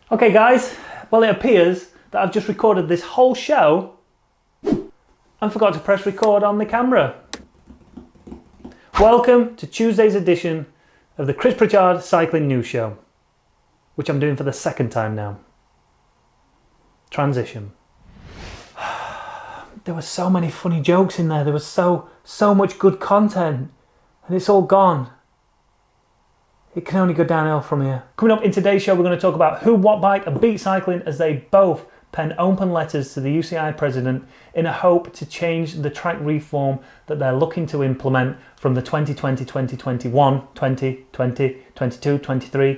Okay guys, well it appears that I've just recorded this whole show and forgot to press record on the camera. Welcome to Tuesday's edition of the Pritchard Cycling News Show, which I'm doing for the second time now. Transition. There were so many funny jokes in there, there was so much good content, and it's all gone. It can only go downhill from here. Coming up in today's show, we're going to talk about HUUB-Wattbike and BEAT Cycling as they both penned open letters to the UCI president in a hope to change the track reform that they're looking to implement from the 2020-2021, 2020, 22, 23,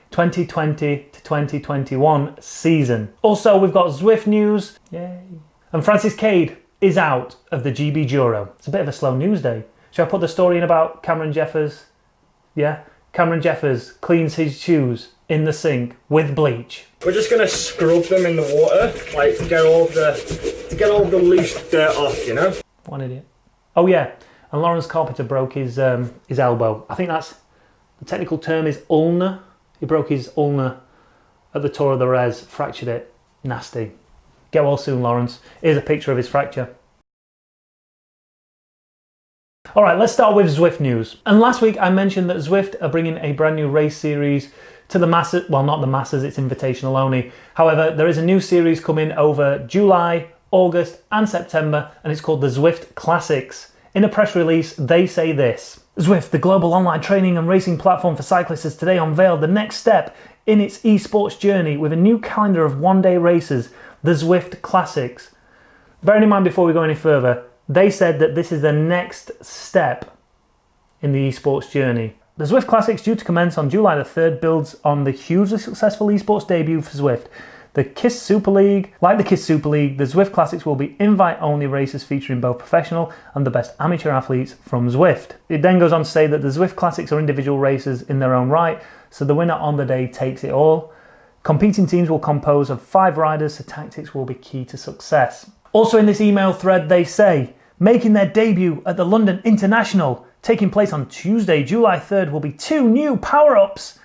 2020 to 2021 season. Also, we've got Zwift news. Yay. And Francis Cade is out of the GB Juro. It's a bit of a slow news day. Shall I put the story in about Cameron Jeffers? Yeah? Cameron Jeffers cleans his shoes in the sink with bleach. We're just gonna scrub them in the water, like to get all the loose dirt off, you know? What an idiot. Oh yeah, and Lawrence Carpenter broke his elbow. I think that's, the technical term is ulnar. He broke his ulnar at the Tour of the Res, fractured it. Nasty. Get well soon, Lawrence. Here's a picture of his fracture. All right, let's start with Zwift news. And last week I mentioned that Zwift are bringing a brand new race series to the masses. Well, not the masses, it's invitational only. However, there is a new series coming over July, August and September, and it's called the Zwift Classics. In a press release, they say this: Zwift, the global online training and racing platform for cyclists, has today unveiled the next step in its esports journey with a new calendar of one-day races, the Zwift Classics. Bearing in mind, before we go any further, they said that this is the next step in the esports journey. The Zwift Classics, due to commence on July the 3rd, builds on the hugely successful esports debut for Zwift. Like the KISS Super League, the Zwift Classics will be invite-only races featuring both professional and the best amateur athletes from Zwift. It then goes on to say that the Zwift Classics are individual races in their own right, so the winner on the day takes it all. Competing teams will compose of 5 riders, so tactics will be key to success. Also in this email thread, they say, making their debut at the London International, taking place on Tuesday, July 3rd, will be 2 new power-ups.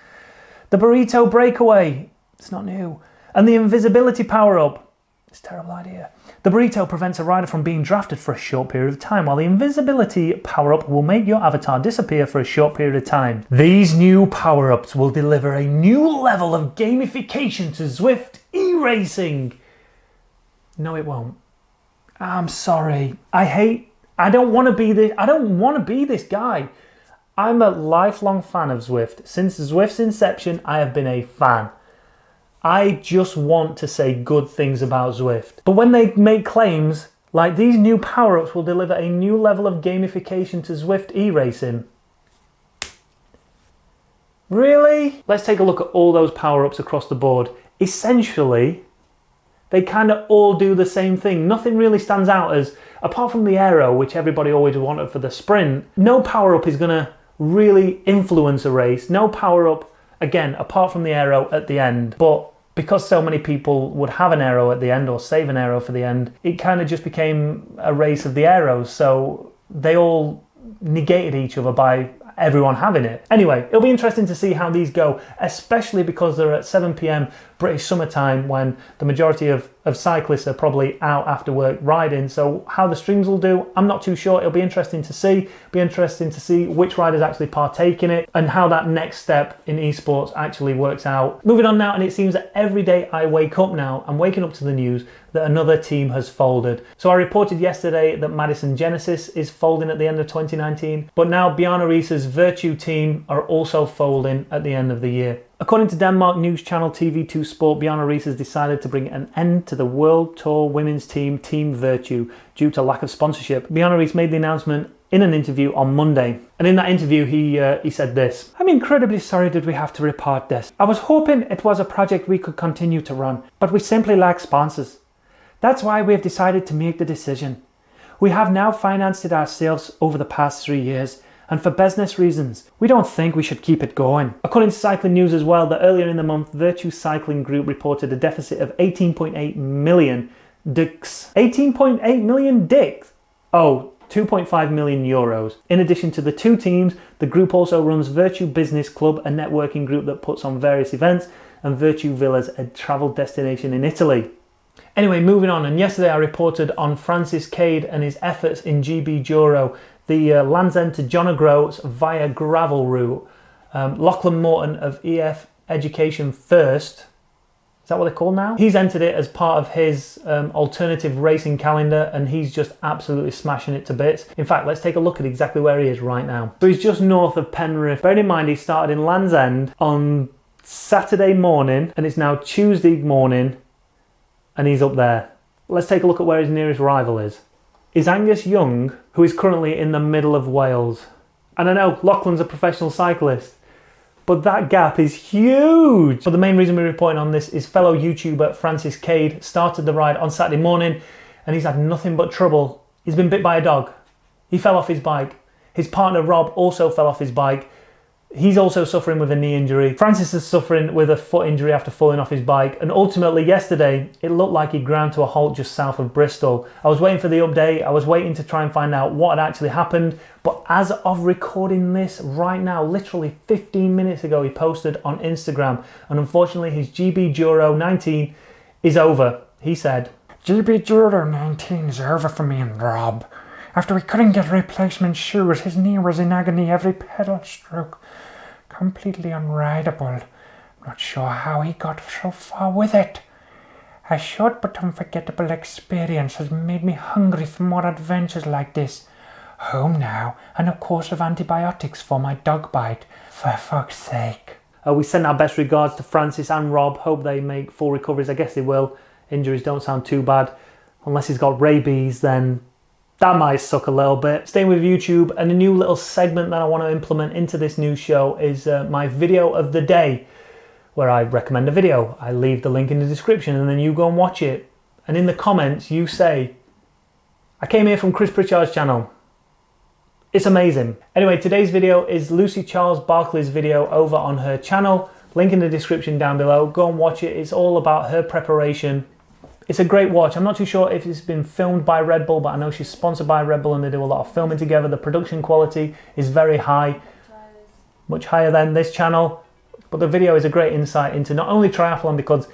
The Burrito Breakaway, it's not new, and the Invisibility Power-Up, it's a terrible idea. The Burrito prevents a rider from being drafted for a short period of time, while the Invisibility Power-Up will make your avatar disappear for a short period of time. These new power-ups will deliver a new level of gamification to Zwift e-racing. No, it won't. I'm sorry. I don't want to be this guy. I'm a lifelong fan of Zwift. Since Zwift's inception, I have been a fan. I just want to say good things about Zwift. But when they make claims like these new power-ups will deliver a new level of gamification to Zwift e-racing. Really? Let's take a look at all those power-ups across the board. Essentially, they kind of all do the same thing. Nothing really stands out as, apart from the aero, which everybody always wanted for the sprint, no power-up is going to really influence a race. No power-up, again, apart from the aero at the end. But because so many people would have an aero at the end or save an aero for the end, it kind of just became a race of the aeros. So they all negated each other by everyone having it. Anyway, it'll be interesting to see how these go, especially because they're at 7 PM British summertime when the majority of cyclists are probably out after work riding. So how the streams will do, I'm not too sure. It'll be interesting to see. Be interesting to see which riders actually partake in it and how that next step in esports actually works out. Moving on now, and it seems that every day I wake up now, I'm waking up to the news that another team has folded. So I reported yesterday that Madison Genesis is folding at the end of 2019, but now Bjarne Riis's Virtue team are also folding at the end of the year. According to Denmark news channel TV2 Sport, Bjarne Riis has decided to bring an end to the World Tour women's team, Team Virtue, due to lack of sponsorship. Bjarne Riis made the announcement in an interview on Monday. And in that interview, he said this: I'm incredibly sorry that we have to report this. I was hoping it was a project we could continue to run, but we simply lack sponsors. That's why we have decided to make the decision. We have now financed it ourselves over the past 3 years, and for business reasons, we don't think we should keep it going. According to Cycling News as well, that earlier in the month, Virtue Cycling Group reported a deficit of 18.8 million dicks. 18.8 million dicks? Oh, 2.5 million euros. In addition to the 2 teams, the group also runs Virtue Business Club, a networking group that puts on various events and Virtue Villas, a travel destination in Italy. Anyway, moving on, and yesterday I reported on Francis Cade and his efforts in GB Douro, the Land's End to John O'Groats via gravel route. Lachlan Morton of EF Education First, is that what they're called now? He's entered it as part of his alternative racing calendar, and he's just absolutely smashing it to bits. In fact, let's take a look at exactly where he is right now. So he's just north of Penrith. Bearing in mind he started in Land's End on Saturday morning, and it's now Tuesday morning, and he's up there. Let's take a look at where his nearest rival is. Is Angus Young, who is currently in the middle of Wales. And I know Lachlan's a professional cyclist, but that gap is huge. But the main reason we're reporting on this is fellow YouTuber Francis Cade started the ride on Saturday morning, and he's had nothing but trouble. He's been bit by a dog. He fell off his bike. His partner Rob also fell off his bike. He's also suffering with a knee injury. Francis is suffering with a foot injury after falling off his bike. And ultimately yesterday, it looked like he ground to a halt just south of Bristol. I was waiting for the update. I was waiting to try and find out what had actually happened. But as of recording this right now, literally 15 minutes ago, he posted on Instagram. And unfortunately, his GB Douro 19 is over. He said, GB Douro 19 is over for me and Rob. After we couldn't get replacement shoes, his knee was in agony every pedal stroke. Completely unrideable. Not sure how he got so far with it. A short but unforgettable experience has made me hungry for more adventures like this. Home now, and a course of antibiotics for my dog bite. For fuck's sake. We send our best regards to Francis and Rob. Hope they make full recoveries. I guess they will. Injuries don't sound too bad. Unless he's got rabies, then that might suck a little bit. Staying with YouTube, and a new little segment that I want to implement into this new show is my video of the day, where I recommend a video. I leave the link in the description and then you go and watch it. And in the comments you say, I came here from Chris Pritchard's channel. It's amazing. Anyway, today's video is Lucie Charles Barkley's video over on her channel. Link in the description down below. Go and watch it. It's all about her preparation. It's a great watch. I'm not too sure if it's been filmed by Red Bull, but I know she's sponsored by Red Bull and they do a lot of filming together. The production quality is very high, much higher than this channel. But the video is a great insight into not only triathlon, because,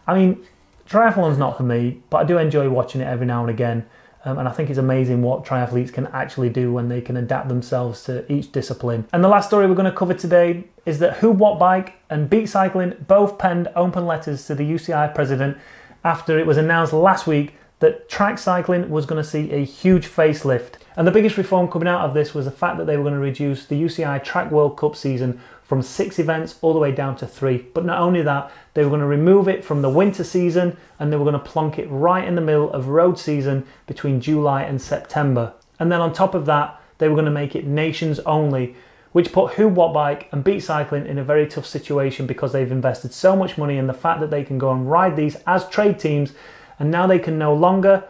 I mean, triathlon's not for me, but I do enjoy watching it every now and again. And I think it's amazing what triathletes can actually do when they can adapt themselves to each discipline. And the last story we're going to cover today is that HUUB-Wattbike and Beat Cycling both penned open letters to the UCI president after it was announced last week that track cycling was going to see a huge facelift. And the biggest reform coming out of this was the fact that they were going to reduce the UCI Track World Cup season from 6 events all the way down to 3. But not only that, they were going to remove it from the winter season and they were going to plonk it right in the middle of road season between July and September. And then on top of that, they were going to make it nations only, which put HUUB-Wattbike and Beat Cycling in a very tough situation because they've invested so much money in the fact that they can go and ride these as trade teams, and now they can no longer,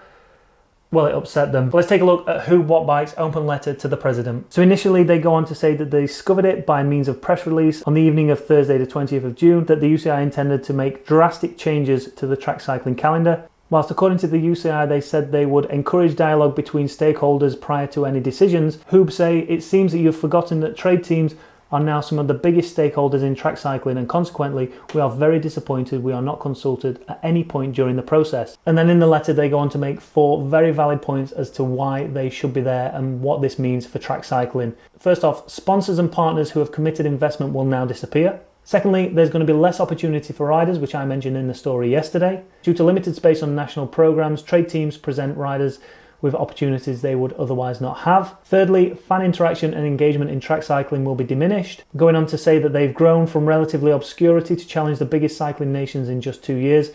well, it upset them. But let's take a look at HUUB-Wattbike's open letter to the president. So initially they go on to say that they discovered it by means of press release on the evening of Thursday the 20th of June that the UCI intended to make drastic changes to the track cycling calendar. Whilst according to the UCI they said they would encourage dialogue between stakeholders prior to any decisions, HUUB say it seems that you've forgotten that trade teams are now some of the biggest stakeholders in track cycling, and consequently we are very disappointed we are not consulted at any point during the process. And then in the letter they go on to make 4 very valid points as to why they should be there and what this means for track cycling. First off, sponsors and partners who have committed investment will now disappear. Secondly, there's going to be less opportunity for riders, which I mentioned in the story yesterday. Due to limited space on national programs, trade teams present riders with opportunities they would otherwise not have. Thirdly, fan interaction and engagement in track cycling will be diminished, going on to say that they've grown from relatively obscurity to challenge the biggest cycling nations in just 2 years.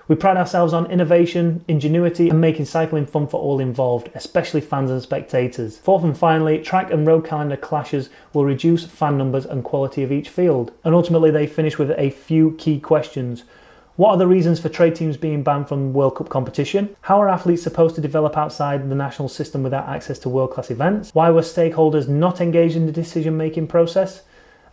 We pride ourselves on innovation, ingenuity, and making cycling fun for all involved, especially fans and spectators. Fourth and finally, track and road calendar clashes will reduce fan numbers and quality of each field. And ultimately they finish with a few key questions. What are the reasons for trade teams being banned from World Cup competition? How are athletes supposed to develop outside the national system without access to world-class events? Why were stakeholders not engaged in the decision-making process?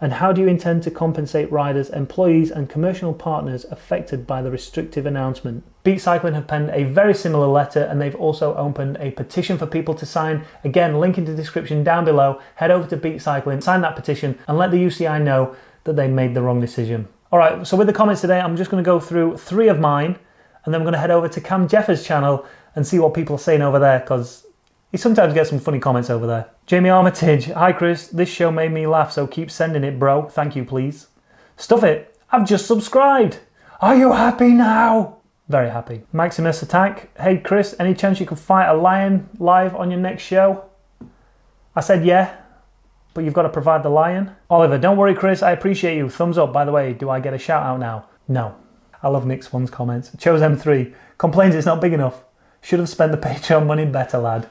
And how do you intend to compensate riders, employees and commercial partners affected by the restrictive announcement? Beat Cycling have penned a very similar letter, and they've also opened a petition for people to sign. Again, link in the description down below. Head over to Beat Cycling, sign that petition and let the UCI know that they made the wrong decision. All right, so with the comments today, I'm just going to go through 3 of mine, and then we're going to head over to Cam Jeffers' channel and see what people are saying over there, because he sometimes gets some funny comments over there. Jamie Armitage, hi Chris, this show made me laugh, so keep sending it, bro. Thank you, please. Stuff it, I've just subscribed. Are you happy now? Very happy. Maximus Attack, hey Chris, any chance you could fight a lion live on your next show? I said yeah, but you've got to provide the lion. Oliver, don't worry Chris, I appreciate you. Thumbs up, by the way, do I get a shout out now? No. I love Nick Swan's comments. Chose M3, complains it's not big enough. Should have spent the Patreon money better, lad.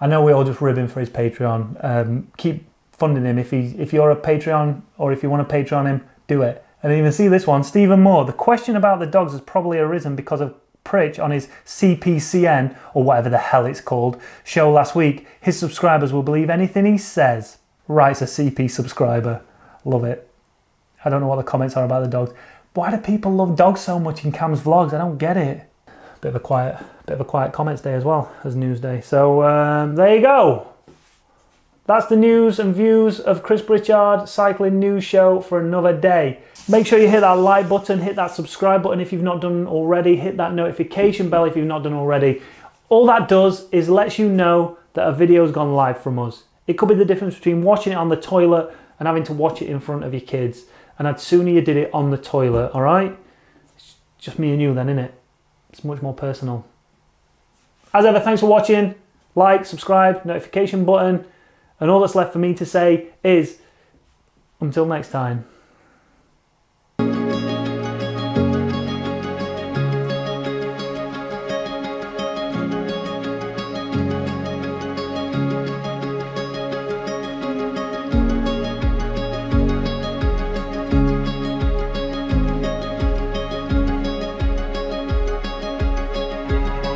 I know we all just rib him for his Patreon. Keep funding him. If you're a Patreon, or if you want to Patreon him, do it. And even see this one, Stephen Moore. The question about the dogs has probably arisen because of Pritchard on his CPCN, or whatever the hell it's called, show last week. His subscribers will believe anything he says. Writes a CP subscriber. Love it. I don't know what the comments are about the dogs. Why do people love dogs so much in Cam's vlogs? I don't get it. Bit of a quiet comments day as well as news day. So there you go. That's the news and views of Chris Pritchard Cycling News Show for another day. Make sure you hit that like button, hit that subscribe button if you've not done already, hit that notification bell if you've not done already. All that does is lets you know that a video's gone live from us. It could be the difference between watching it on the toilet and having to watch it in front of your kids. And I'd sooner you did it on the toilet, all right? It's just me and you then, innit? It's much more personal. As ever, thanks for watching. Like, subscribe, notification button. And all that's left for me to say is, until next time.